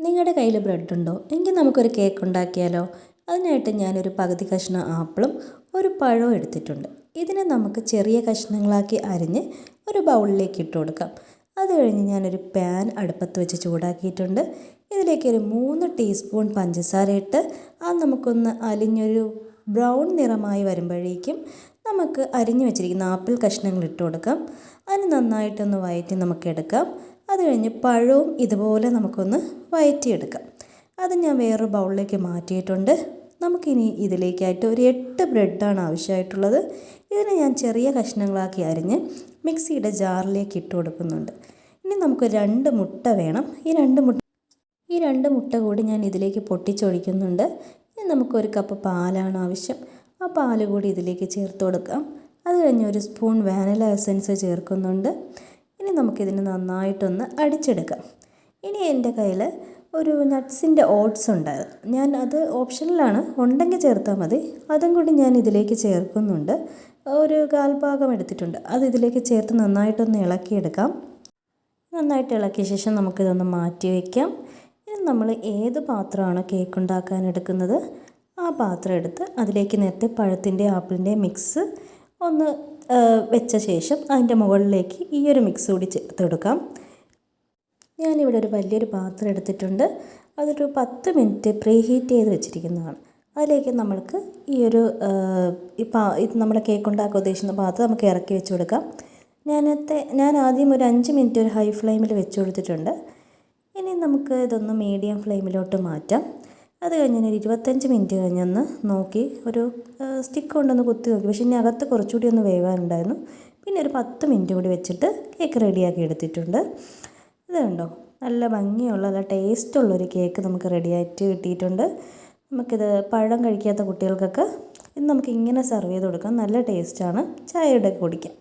നിങ്ങളുടെ കയ്യിൽ ബ്രെഡ് ഉണ്ടോ? എങ്കിൽ നമുക്കൊരു കേക്ക് ഉണ്ടാക്കിയാലോ? അതിനായിട്ട് ഞാനൊരു പകുതി കഷ്ണം ആപ്പിളും ഒരു പഴവും എടുത്തിട്ടുണ്ട്. ഇതിനെ നമുക്ക് ചെറിയ കഷ്ണങ്ങളാക്കി അരിഞ്ഞ് ഒരു ബൗളിലേക്ക് ഇട്ട് കൊടുക്കാം. അത് കഴിഞ്ഞ് ഞാനൊരു പാൻ അടുപ്പത്ത് വെച്ച് ചൂടാക്കിയിട്ടുണ്ട്. ഇതിലേക്ക് ഒരു 3 ടീസ്പൂൺ പഞ്ചസാര ഇട്ട് അത് നമുക്കൊന്ന് അലിഞ്ഞൊരു ബ്രൗൺ നിറമായി വരുമ്പോഴേക്കും നമുക്ക് അരിഞ്ഞു വെച്ചിരിക്കുന്ന ആപ്പിൾ കഷ്ണങ്ങൾ ഇട്ട് കൊടുക്കാം. അതിന് നന്നായിട്ടൊന്ന് വഴറ്റി നമുക്കെടുക്കാം. അത് കഴിഞ്ഞ് പഴവും ഇതുപോലെ നമുക്കൊന്ന് വഴറ്റിയെടുക്കാം. അത് ഞാൻ വേറൊരു ബൗളിലേക്ക് മാറ്റിയിട്ടുണ്ട്. നമുക്കിനി ഇതിലേക്കായിട്ട് ഒരു 8 ബ്രെഡാണ് ആവശ്യമായിട്ടുള്ളത്. ഇതിനെ ഞാൻ ചെറിയ കഷ്ണങ്ങളാക്കി അരിഞ്ഞ് മിക്സിയുടെ ജാറിലേക്ക് ഇട്ട് കൊടുക്കുന്നുണ്ട്. ഇനി നമുക്ക് 2 മുട്ട വേണം. ഈ രണ്ട് മുട്ട കൂടി ഞാൻ ഇതിലേക്ക് പൊട്ടിച്ചൊഴിക്കുന്നുണ്ട്. ഇനി നമുക്കൊരു കപ്പ് പാലാണ് ആവശ്യം. ആ പാല് കൂടി ഇതിലേക്ക് ചേർത്ത് കൊടുക്കാം. അത് കഴിഞ്ഞ് ഒരു സ്പൂൺ വാനില എസൻസ് ചേർക്കുന്നുണ്ട്. ഇനി നമുക്കിതിന് നന്നായിട്ടൊന്ന് അടിച്ചെടുക്കാം. ഇനി എൻ്റെ കയ്യിൽ ഒരു നട്ട്സിൻ്റെ ഓട്സ് ഉണ്ടായിരുന്നു. ഞാൻ അത് ഓപ്ഷനിലാണ്, ഉണ്ടെങ്കിൽ ചേർത്താൽ മതി. അതും കൂടി ഞാൻ ഇതിലേക്ക് ചേർക്കുന്നുണ്ട്. ഒരു 1/4 ഭാഗം എടുത്തിട്ടുണ്ട്. അത് ഇതിലേക്ക് ചേർത്ത് നന്നായിട്ടൊന്ന് ഇളക്കിയെടുക്കാം. നന്നായിട്ട് ഇളക്കിയ ശേഷം നമുക്കിതൊന്ന് മാറ്റി വയ്ക്കാം. ഇനി നമ്മൾ ഏത് പാത്രമാണോ കേക്ക് ഉണ്ടാക്കാൻ എടുക്കുന്നത് ആ പാത്രം എടുത്ത് അതിലേക്ക് നേരത്തെ പഴത്തിൻ്റെ ആപ്പിളിൻ്റെ മിക്സ് ഒന്ന് വെച്ച ശേഷം അതിൻ്റെ മുകളിലേക്ക് ഈ ഒരു മിക്സ് കൂടി ചേർത്ത് കൊടുക്കാം. ഞാനിവിടെ ഒരു വലിയൊരു പാത്രം എടുത്തിട്ടുണ്ട്. അതൊരു 10 മിനിറ്റ് പ്രീ ഹീറ്റ് ചെയ്ത് വെച്ചിരിക്കുന്നതാണ്. അതിലേക്ക് നമ്മൾക്ക് ഈ ഒരു ഇത് നമ്മുടെ കേക്ക് ഉണ്ടാക്കാൻ ഉദ്ദേശിക്കുന്ന പാത്രം നമുക്ക് ഇറക്കി വെച്ച് കൊടുക്കാം. ഞാൻ ആദ്യം ഒരു 5 മിനിറ്റ് ഒരു ഹൈ ഫ്ലെയിമിൽ വെച്ച് കൊടുത്തിട്ടുണ്ട്. ഇനി നമുക്ക് ഇതൊന്ന് മീഡിയം ഫ്ലെയിമിലോട്ട് മാറ്റാം. അത് കഴിഞ്ഞ് ഒരു 25 മിനിറ്റ് കഴിഞ്ഞൊന്ന് നോക്കി ഒരു സ്റ്റിക്ക് കൊണ്ടൊന്ന് കുത്തി നോക്കി. പക്ഷേ ഇനി അകത്ത് കുറച്ചുകൂടി ഒന്ന് വേവാനുണ്ടായിരുന്നു. പിന്നെ ഒരു 10 മിനിറ്റ് കൂടി വെച്ചിട്ട് കേക്ക് റെഡിയാക്കി എടുത്തിട്ടുണ്ട്. ഇത് കണ്ടോ, നല്ല ഭംഗിയുള്ള നല്ല ടേസ്റ്റുള്ളൊരു കേക്ക് നമുക്ക് റെഡിയായിട്ട് കിട്ടിയിട്ടുണ്ട്. നമുക്കിത് പഴം കഴിക്കാത്ത കുട്ടികൾക്കൊക്കെ ഇത് നമുക്ക് ഇങ്ങനെ സെർവ് ചെയ്ത് കൊടുക്കാം. നല്ല ടേസ്റ്റാണ്. ചായയുടെ കുടിക്കാം.